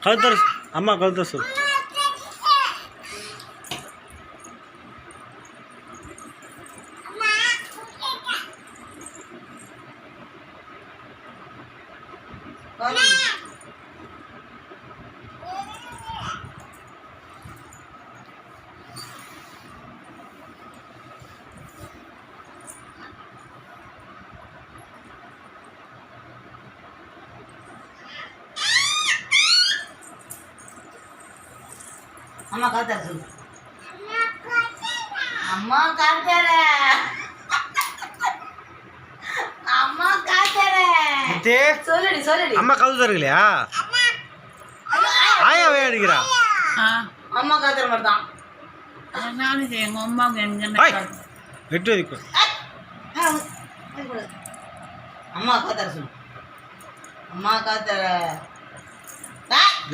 கழுத்தர் அம்மா கழுத்தர் சொல். அம்மா காத்தார சொல்லு. அம்மா காத்தார அம்மா காத்தார சொல்லுடி சொல்லுடி. அம்மா கழுத்தர் இல்லையா? ஆயாவே அடிக்கிறா. அம்மா காத்தார மட்டும் நானும் எங்கள் அம்மாவுக்கு வெட்டு வைக்கும். அம்மா காத்தார சொல்லு. அம்மா காத்தார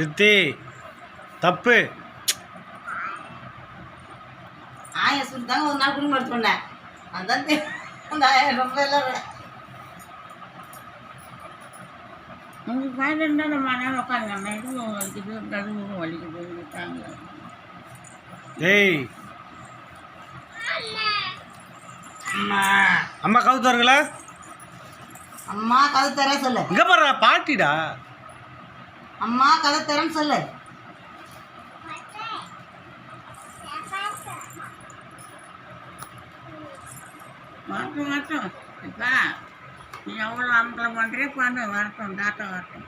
ரித்தி தப்பு. ஆயா சொல்லிட்டாங்க ஒரு நாள் குடும்பம் எடுத்து பண்ணேன். அதான் அந்த ஆயா ரொம்ப எல்லாம் உங்களுக்கு காய்ச்சல் இருந்தால் நம்ம நேரம் உட்காந்துங்க. இதுவும் வலிக்குது, கழுவும் வலிக்குது விட்டாங்க. ஏய் அம்மா கழுத்தாருங்களா? அம்மா கதை தர சொல்லு. இங்க பாரு பாட்டிடா. அம்மா கதை தரேன்னு சொல்லு. வரட்டும் வரட்டும். இப்போ நீ எவ்வளோ அமக்கலம் பண்ணுறியோ பண்ணு. வரட்டும் டாட்டா வரட்டும்.